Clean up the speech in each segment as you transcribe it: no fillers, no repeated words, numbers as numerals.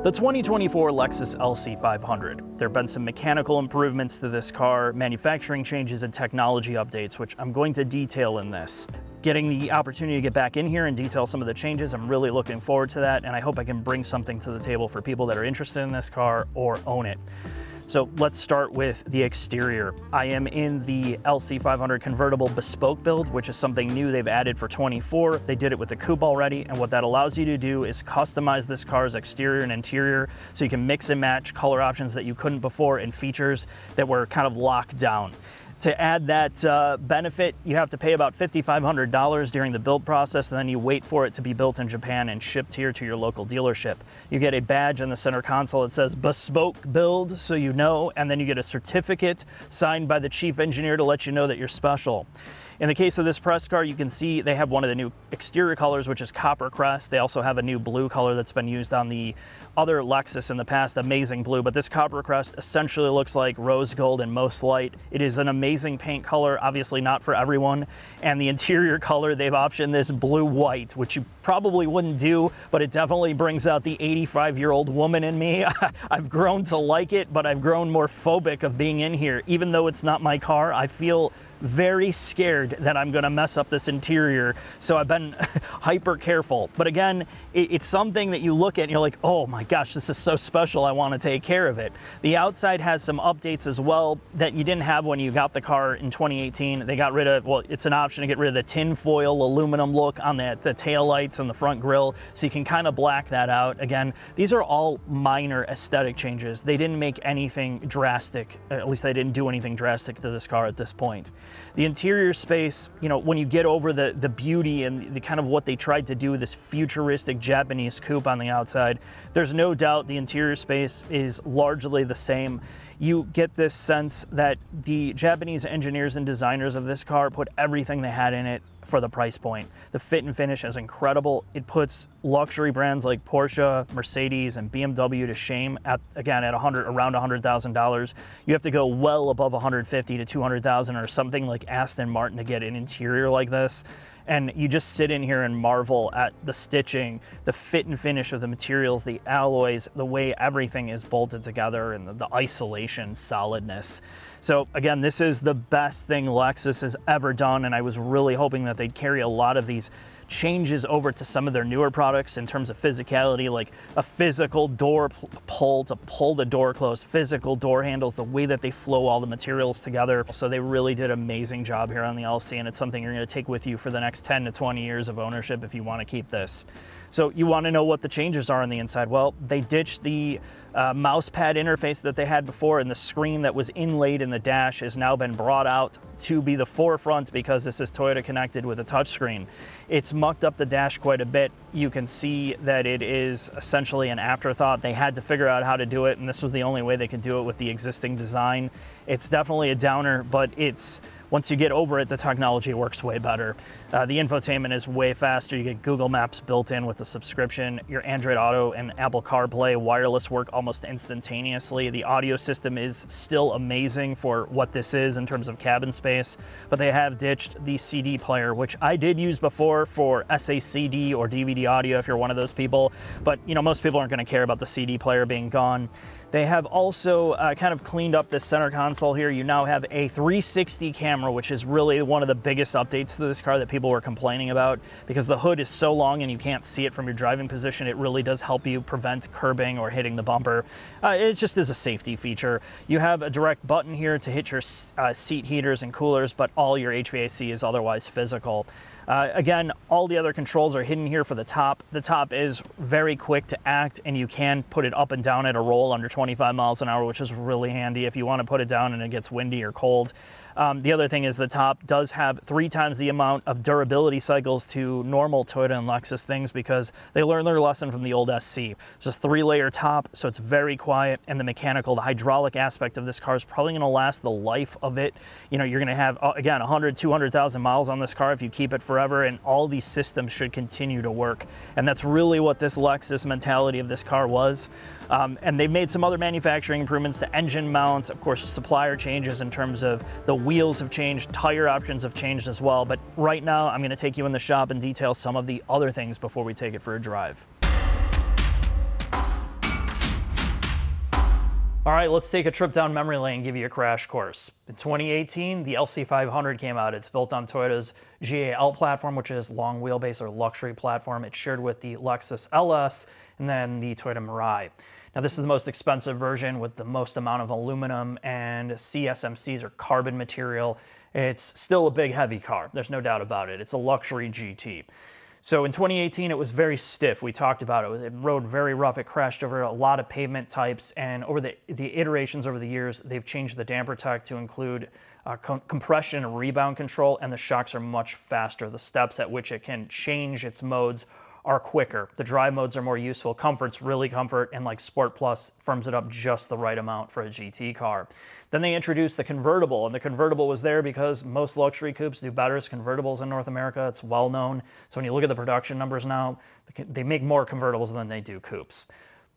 The 2024 Lexus LC500. There have been some mechanical improvements to this car, manufacturing changes and technology updates, which I'm going to detail in this. Getting the opportunity to get back in here and detail some of the changes, I'm really looking forward to that, and I hope I can bring something to the table for people that are interested in this car or own it. So let's start with the exterior. I am in the LC500 convertible bespoke build, which is something new they've added for 24. They did it with the coupe already, and what that allows you to do is customize this car's exterior and interior so you can mix and match color options that you couldn't before and features that were kind of locked down. To add that benefit, you have to pay about $5,500 during the build process, and then you wait for it to be built in Japan and shipped here to your local dealership. You get a badge in the center console that says bespoke build, so you know, and then you get a certificate signed by the chief engineer to let you know that you're special. In the case of this press car, you can see they have one of the new exterior colors, which is copper crest. They also have a new blue color that's been used on the other Lexus in the past, amazing blue, but this copper crest essentially looks like rose gold in most light. It is an amazing paint color, obviously not for everyone. And the interior color, they've optioned this blue white, which you probably wouldn't do, but it definitely brings out the 85-year-old woman in me. I've grown to like it, but I've grown more phobic of being in here. Even though it's not my car, I feel very scared that I'm gonna mess up this interior, so I've been hyper careful. But again, it's something that you look at and you're like, oh my gosh, this is so special, I want to take care of it. The outside has some updates as well that you didn't have when you got the car in 2018. They got rid of, well, it's an option to get rid of the tin foil aluminum look on the tail lights and the front grille, so you can kind of black that out. Again, these are all minor aesthetic changes. They didn't make anything drastic, at least they didn't do anything drastic to this car at this point. The interior space, you know, when you get over the beauty and the kind of what they tried to do with this futuristic Japanese coupe on the outside, there's no doubt the interior space is largely the same. You get this sense that the Japanese engineers and designers of this car put everything they had in it for the price point. The fit and finish is incredible. It puts luxury brands like Porsche, Mercedes, and BMW to shame at around $100,000. You have to go well above 150 to 200,000 or something like Aston Martin to get an interior like this. And you just sit in here and marvel at the stitching, the fit and finish of the materials, the alloys, the way everything is bolted together, and the isolation solidness. So again, this is the best thing Lexus has ever done, and I was really hoping that they'd carry a lot of these changes over to some of their newer products in terms of physicality, like a physical door pull to pull the door closed, physical door handles, the way that they flow all the materials together. So they really did an amazing job here on the LC, and it's something you're going to take with you for the next 10 to 20 years of ownership if you want to keep this. So you want to know what the changes are on the inside. Well, they ditched the mouse pad interface that they had before, and the screen that was inlaid in the dash has now been brought out to be the forefront because this is Toyota connected with a touchscreen. It's mucked up the dash quite a bit. You can see that it is essentially an afterthought. They had to figure out how to do it, and this was the only way they could do it with the existing design. It's definitely a downer, but once you get over it, the technology works way better. The infotainment is way faster. You get Google Maps built in with the subscription. Your Android Auto and Apple CarPlay wireless work almost instantaneously. The audio system is still amazing for what this is in terms of cabin space, but they have ditched the CD player, which I did use before for SACD or DVD audio if you're one of those people, but you know, most people aren't going to care about the CD player being gone. They have also kind of cleaned up this center console here. You now have a 360 camera, which is really one of the biggest updates to this car that people were complaining about, because the hood is so long and you can't see it from your driving position. It really does help you prevent curbing or hitting the bumper. It just is a safety feature. You have a direct button here to hit your seat heaters and coolers, but all your HVAC is otherwise physical. Again, all the other controls are hidden here for the top. The top is very quick to act, and you can put it up and down at a roll under 25 miles an hour, which is really handy if you want to put it down and it gets windy or cold. The other thing is the top does have 3 times the amount of durability cycles to normal Toyota and Lexus things because they learned their lesson from the old SC. It's just 3-layer top, so it's very quiet, and the hydraulic aspect of this car is probably going to last the life of it. You know, you're going to have, again, 100, 200,000 miles on this car if you keep it forever, and all these systems should continue to work. And that's really what this Lexus mentality of this car was. And they've made some other manufacturing improvements to engine mounts. Of course, supplier changes in terms of the wheels have changed, tire options have changed as well. But right now, I'm going to take you in the shop and detail some of the other things before we take it for a drive. All right, let's take a trip down memory lane and give you a crash course. In 2018, the LC500 came out. It's built on Toyota's GAL platform, which is long wheelbase or luxury platform. It's shared with the Lexus LS and then the Toyota Mirai. Now, this is the most expensive version with the most amount of aluminum and CSMCs or carbon material. It's still a big, heavy car. There's no doubt about it. It's a luxury GT. So in 2018, it was very stiff. We talked about it. It rode very rough. It crashed over a lot of pavement types. And over the iterations over the years, they've changed the damper tech to include compression and rebound control, and the shocks are much faster. The steps at which it can change its modes are quicker. The drive modes are more useful. Comfort's really comfort, and like Sport Plus firms it up just the right amount for a GT car. Then they introduced the convertible, and the convertible was there because most luxury coupes do better as convertibles in North America. It's well known. So when you look at the production numbers now, they make more convertibles than they do coupes.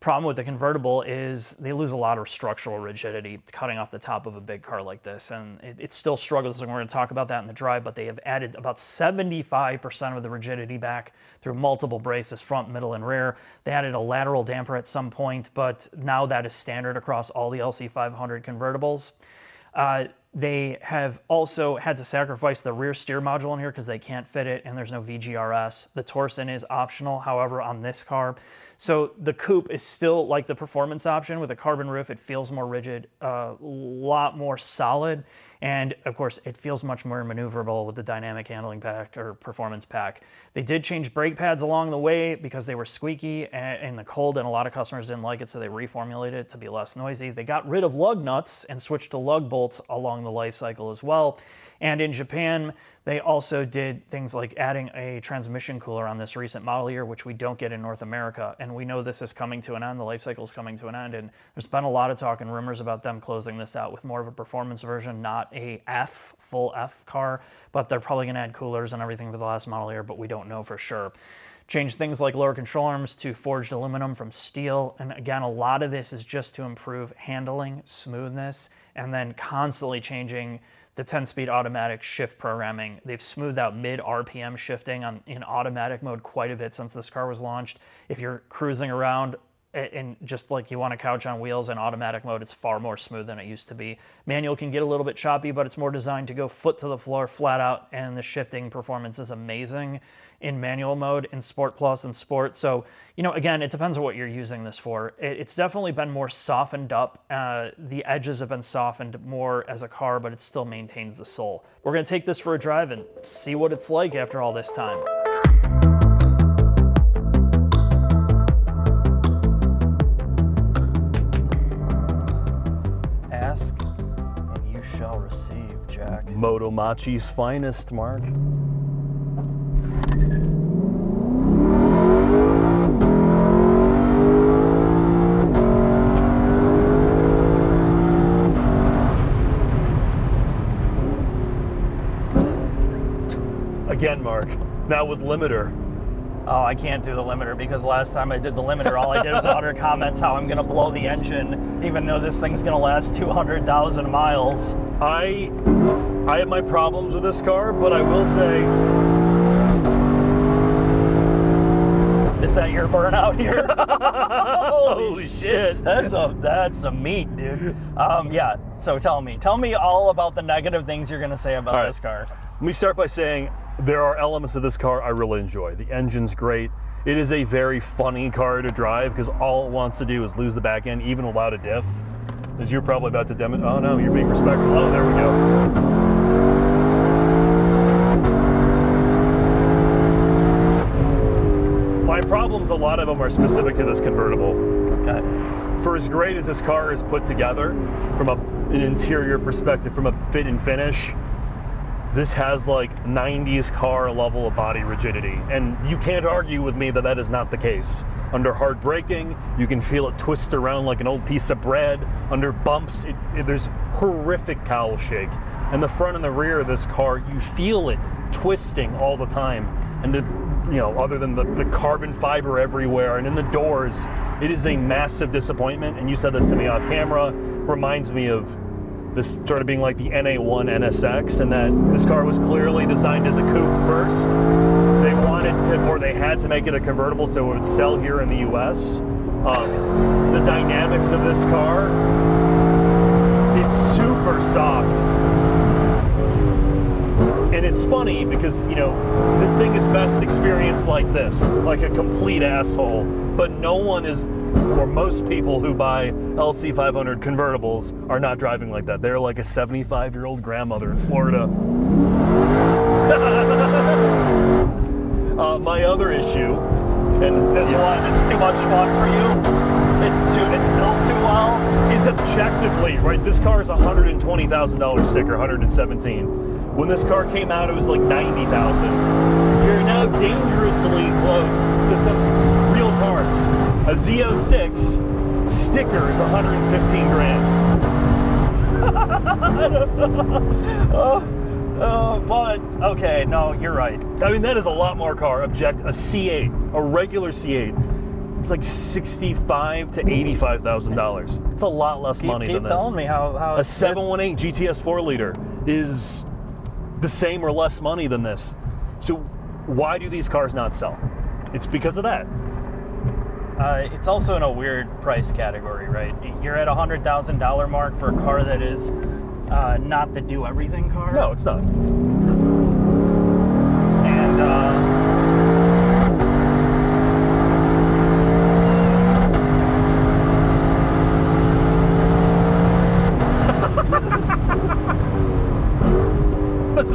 Problem with the convertible is they lose a lot of structural rigidity cutting off the top of a big car like this, and it still struggles, and we're going to talk about that in the drive, but they have added about 75% of the rigidity back through multiple braces, front, middle, and rear. They added a lateral damper at some point, but now that is standard across all the LC500 convertibles. They have also had to sacrifice the rear steer module in here because they can't fit it, and there's no VGRS. The Torsen is optional, however, on this car. So the coupe is still like the performance option with a carbon roof. It feels more rigid, a lot more solid, and of course it feels much more maneuverable with the dynamic handling pack or performance pack. They did change brake pads along the way because they were squeaky in the cold, and a lot of customers didn't like it, so they reformulated it to be less noisy. They got rid of lug nuts and switched to lug bolts along the life cycle as well. And in Japan, they also did things like adding a transmission cooler on this recent model year, which we don't get in North America. And we know this is coming to an end. The life cycle is coming to an end. And there's been a lot of talk and rumors about them closing this out with more of a performance version, not a full F car. But they're probably going to add coolers and everything for the last model year, but we don't know for sure. Change things like lower control arms to forged aluminum from steel. And again, a lot of this is just to improve handling, smoothness, and then constantly changing the 10-speed automatic shift programming. They've smoothed out mid-RPM shifting in automatic mode quite a bit since this car was launched. If you're cruising around and just like you want a couch on wheels in automatic mode, it's far more smooth than it used to be. Manual can get a little bit choppy, but it's more designed to go foot to the floor, flat out, and the shifting performance is amazing in manual mode, in Sport Plus and Sport. So, you know, again, it depends on what you're using this for. It's definitely been more softened up. The edges have been softened more as a car, but it still maintains the soul. We're gonna take this for a drive and see what it's like after all this time. Ask and you shall receive, Jack. Motomachi's finest, Mark. Again, Mark, now with limiter. Oh, I can't do the limiter because last time I did the limiter, all I did was 100 comments how I'm gonna blow the engine, even though this thing's gonna last 200,000 miles. I have my problems with this car, but I will say... Is that your burnout here? Holy shit. That's some meat, dude. Yeah, so tell me all about the negative things you're gonna say about this car. Let me start by saying there are elements of this car I really enjoy. The engine's great. It is a very funny car to drive because all it wants to do is lose the back end, even without a diff. As you're probably about to demonstrate. Oh no, you're being respectful. Oh, there we go. My problems, a lot of them are specific to this convertible. Okay. For as great as this car is put together, from an interior perspective, from a fit and finish, this has like 90s car level of body rigidity. And you can't argue with me that that is not the case. Under hard braking, you can feel it twist around like an old piece of bread. Under bumps, there's horrific cowl shake. And the front and the rear of this car, you feel it twisting all the time. And you know, other than the carbon fiber everywhere and in the doors, it is a massive disappointment. And you said this to me off camera, reminds me of this started being like the NA1 NSX, and that this car was clearly designed as a coupe first. They wanted to, or they had to make it a convertible so it would sell here in the US. The dynamics of this car, it's super soft. And it's funny because, you know, this thing is best experienced like this, like a complete asshole. But no one is, or most people who buy LC500 convertibles are not driving like that. They're like a 75-year-old grandmother in Florida. My other issue, and This one, it's too much fun for you. It's built too well. is objectively, right, this car is a $120,000 sticker, 117. When this car came out, it was like 90,000. You're now dangerously close to some real cars. A Z06 sticker is 115 grand. But okay, no, you're right. I mean, that is a lot more car. A C8, a regular C8, it's like $65,000 to $85,000. It's a lot less money than Keep this. telling me how A 718 GTS 4-liter is the same or less money than this. So why do these cars not sell? It's because of that. It's also in a weird price category, right? You're at $100,000 mark for a car that is not the do-everything car. No, it's not. And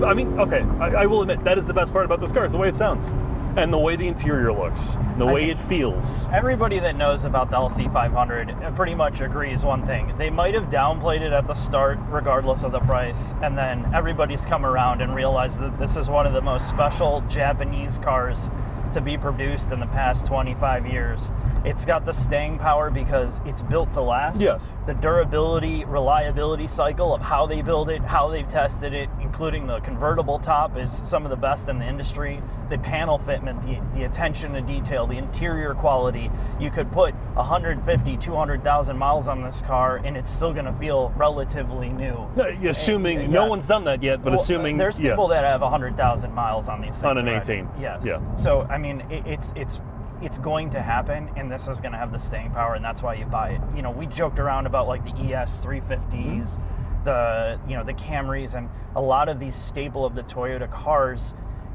I mean, okay, I will admit, that is the best part about this car, is the way it sounds. And the way the interior looks, the way it feels. everybody that knows about the LC500 pretty much agrees one thing. They might have downplayed it at the start, regardless of the price, and then everybody's come around and realized that this is one of the most special Japanese cars to be produced in the past 25 years. It's got the staying power because it's built to last. Yes. The durability, reliability cycle of how they build it, how they've tested it, including the convertible top, is some of the best in the industry. The panel fitment, the attention to detail, the interior quality. You could put 150, 200,000 miles on this car and it's still gonna feel relatively new. Assuming, And, no yes. one's done that yet, but Well, assuming, there's people that have 100,000 miles on these things On an already. 18. Yes. Yeah. So I mean, it's going to happen, and this is going to have the staying power, and that's why you buy it. You know, we joked around about like the ES 350s, the Camrys, and a lot of these staple of the Toyota cars.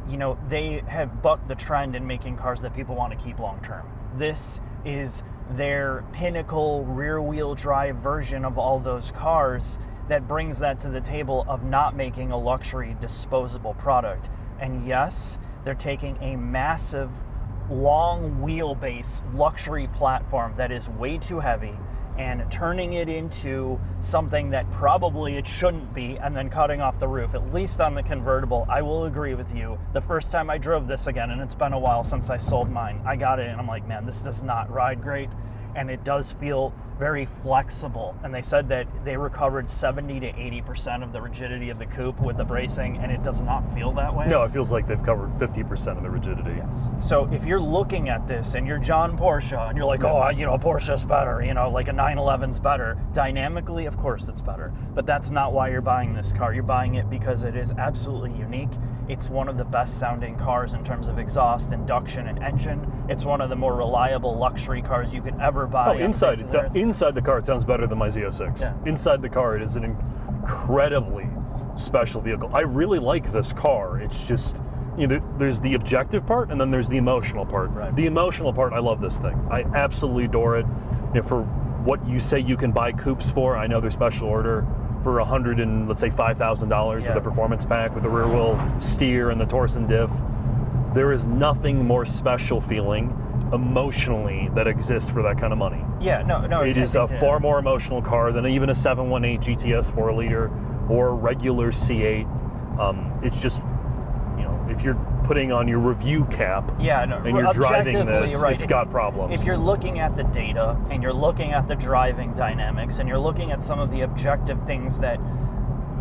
You know, they have bucked the trend in making cars that people want to keep long term. This is their pinnacle rear-wheel drive version of all those cars that brings that to the table of not making a luxury disposable product. And yes, they're taking a massive long wheelbase luxury platform that is way too heavy and turning it into something that probably it shouldn't be, and then cutting off the roof, at least on the convertible. I will agree with you. The first time I drove this again, and it's been a while since I sold mine, I got it and I'm like, man, this does not ride great. And it does feel very flexible. And they said that they recovered 70 to 80% of the rigidity of the coupe with the bracing, and it does not feel that way. no, it feels like they've covered 50% of the rigidity. Yes. So if you're looking at this and you're John Porsche and you're like, oh, you know, Porsche's better, you know, like a 911's better. Dynamically, of course it's better. But that's not why you're buying this car. You're buying it because it is absolutely unique. It's one of the best sounding cars in terms of exhaust, induction, and engine. It's one of the more reliable luxury cars you could ever buy. Oh, inside the car, it sounds better than my Z06. Yeah. Inside the car, it is an incredibly special vehicle. I really like this car. It's just, you know, there's the objective part and then there's the emotional part. Right. The emotional part, I love this thing. I absolutely adore it. You know, for what you say you can buy coupes for, I know they're special order for let's say $5,000 with a performance pack with the rear wheel steer and the Torsen diff. There is nothing more special feeling emotionally that exists for that kind of money. Yeah, no. It is a far more emotional car than even a 718 GTS 4-liter or a regular C8. It's just, you know, if you're putting on your review cap and you're driving this, right. it's got problems. If you're looking at the data and you're looking at the driving dynamics and you're looking at some of the objective things that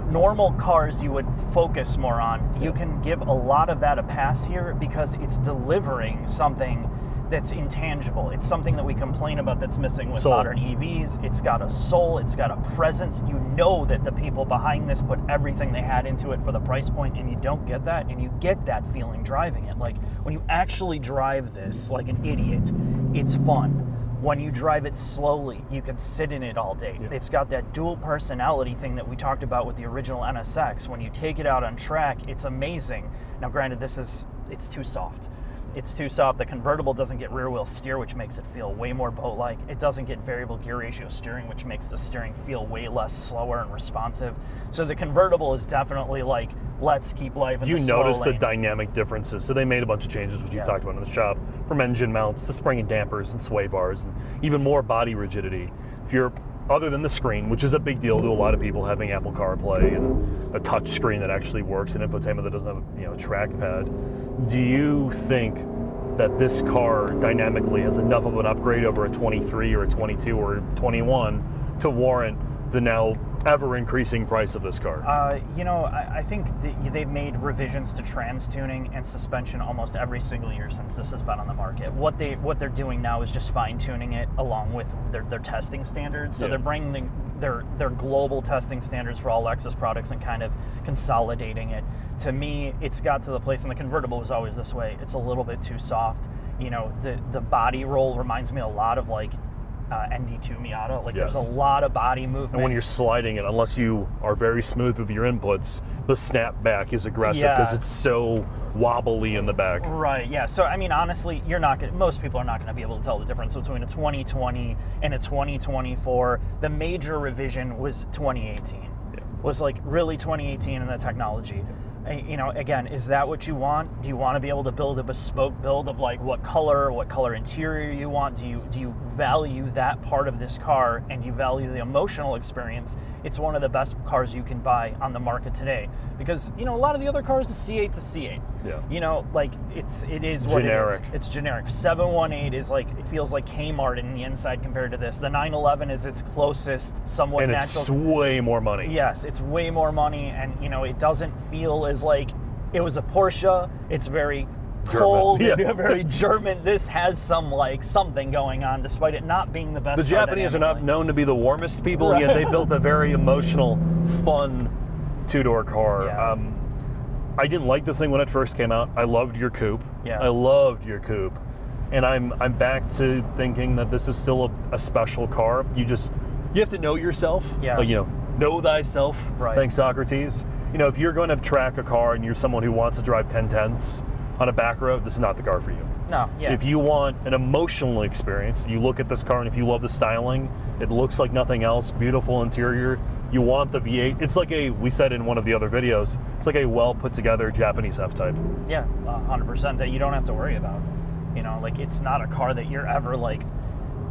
normal cars you would focus more on, you can give a lot of that a pass here because it's delivering something that's intangible. It's something that we complain about that's missing with Soul. modern EVs. It's got a soul, it's got a presence. You know that the people behind this put everything they had into it for the price point, and you don't get that, and you get that feeling driving it. Like, when you actually drive this like an idiot, it's fun. When you drive it slowly, you can sit in it all day. Yeah. It's got that dual personality thing that we talked about with the original NSX. When you take it out on track, it's amazing. Now, granted, it's too soft. It's too soft. The convertible doesn't get rear wheel steer, which makes it feel way more boat-like. It doesn't get variable gear ratio steering, which makes the steering feel way less slower and responsive. So the convertible is definitely like, let's keep life in the slow lane. You notice the dynamic differences. So they made a bunch of changes, which you've talked about in the shop, from engine mounts to spring and dampers and sway bars, and even more body rigidity. If you're, other than the screen, which is a big deal to a lot of people, having Apple CarPlay and a touch screen that actually works, an infotainment that doesn't have, you know, a trackpad, do you think that this car dynamically has enough of an upgrade over a 23 or a 22 or 21 to warrant the now ever-increasing price of this car? You know, I think they've made revisions to trans tuning and suspension almost every single year since this has been on the market. What they're doing now is just fine-tuning it along with their testing standards. So they're bringing their global testing standards for all Lexus products and kind of consolidating it. To me, it's got to the place, and the convertible was always this way, it's a little bit too soft. You know, the body roll reminds me a lot of like ND2 Miata. Like, there's a lot of body movement. And when you're sliding it, unless you are very smooth with your inputs, the snap back is aggressive because it's so wobbly in the back. Right, yeah. So, I mean, honestly, most people are not going to be able to tell the difference between a 2020 and a 2024. The major revision was 2018. Was like really 2018 in the technology. You know, again, is that what you want? Do you want to be able to build a bespoke build of like what color interior you want? Do you value that part of this car, and you value the emotional experience? It's one of the best cars you can buy on the market today, because, you know, a lot of the other cars, the C8's a C8. Yeah. You know, like it is what generic. It is. It's generic. 718 is like, it feels like Kmart in the inside compared to this. The 911 is its closest, somewhat and natural. It's way more money. Yes, it's way more money, and, you know, it doesn't feel as like it was a Porsche. It's very cold, very German. This has some like something going on, despite it not being the best. The Japanese are not known to be the warmest people, yet they built a very emotional, fun two-door car. Yeah. I didn't like this thing when it first came out. I loved your coupe. Yeah. I loved your coupe, and I'm back to thinking that this is still a special car. You have to know yourself. Yeah. Like, you know thyself. Right. Thanks, Socrates. You know, if you're going to track a car and you're someone who wants to drive 10/10ths on a back road, this is not the car for you. No, yeah. If you want an emotional experience, you look at this car, and if you love the styling, it looks like nothing else, beautiful interior, you want the V8. It's like we said in one of the other videos, it's like a well put together Japanese F-Type. Yeah, 100%, that you don't have to worry about. You know, like, it's not a car that you're ever like,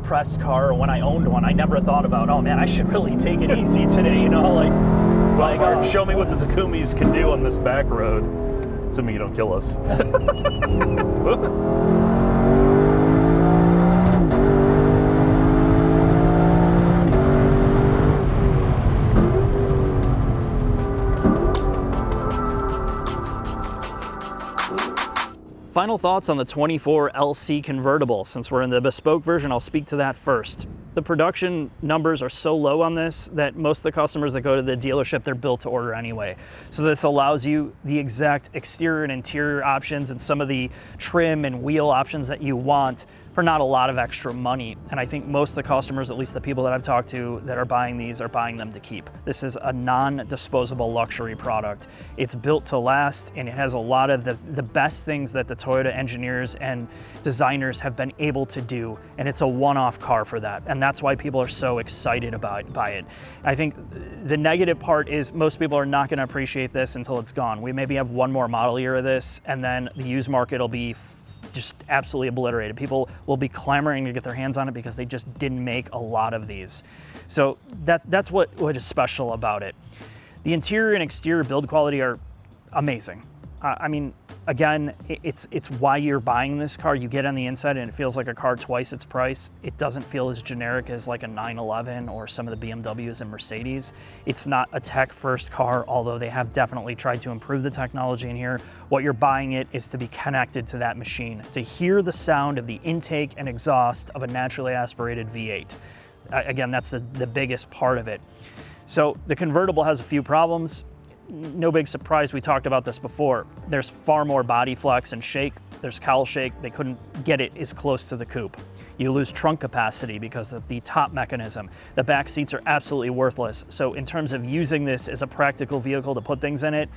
press car. When I owned one, I never thought about, oh man, I should really take it easy today, you know, like show me what the Takumis can do on this back road, assuming you don't kill us. Final thoughts on the 24 LC convertible. Since we're in the bespoke version, I'll speak to that first. The production numbers are so low on this that most of the customers that go to the dealership, they're built to order anyway. So this allows you the exact exterior and interior options and some of the trim and wheel options that you want for not a lot of extra money. And I think most of the customers, at least the people that I've talked to that are buying these, are buying them to keep. This is a non-disposable luxury product. It's built to last, and it has a lot of the best things that the Toyota engineers and designers have been able to do, and it's a one-off car for that. And that's why people are so excited by it. I think the negative part is most people are not gonna appreciate this until it's gone. We maybe have one more model year of this, and then the used market will be just absolutely obliterated. People will be clamoring to get their hands on it because they just didn't make a lot of these. So that's what is special about it. The interior and exterior build quality are amazing. I mean, Again, it's why you're buying this car. You get on the inside and it feels like a car twice its price. It doesn't feel as generic as like a 911 or some of the BMWs and Mercedes. It's not a tech-first car, although they have definitely tried to improve the technology in here. What you're buying it is to be connected to that machine, to hear the sound of the intake and exhaust of a naturally aspirated V8. Again, that's the biggest part of it. So the convertible has a few problems. No big surprise, we talked about this before. There's far more body flex and shake. There's cowl shake. They couldn't get it as close to the coupe. You lose trunk capacity because of the top mechanism. The back seats are absolutely worthless. So in terms of using this as a practical vehicle to put things in it,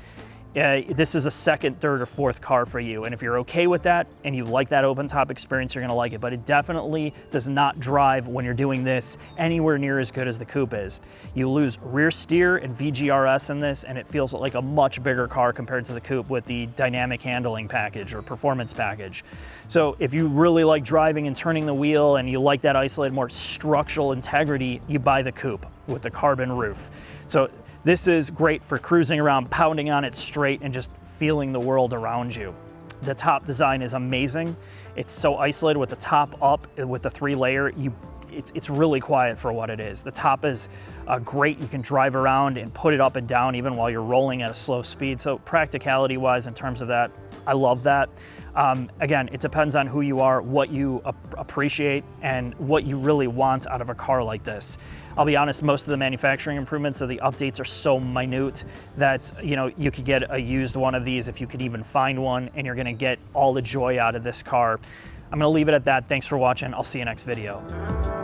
this is a second, third, or fourth car for you. And if you're okay with that and you like that open top experience, you're gonna like it. But it definitely does not drive when you're doing this anywhere near as good as the coupe is. You lose rear steer and VGRS in this, and it feels like a much bigger car compared to the coupe with the dynamic handling package or performance package. So if you really like driving and turning the wheel and you like that isolated, more structural integrity, you buy the coupe with the carbon roof. So this is great for cruising around, pounding on it straight, and just feeling the world around you. The top design is amazing. It's so isolated with the top up, with the 3-layer. It's really quiet for what it is. The top is great. You can drive around and put it up and down even while you're rolling at a slow speed. So practicality-wise, in terms of that, I love that. Again, it depends on who you are, what you appreciate, and what you really want out of a car like this. I'll be honest, most of the manufacturing improvements or the updates are so minute that, you know, you could get a used one of these if you could even find one, and you're gonna get all the joy out of this car. I'm gonna leave it at that. Thanks for watching. I'll see you next video.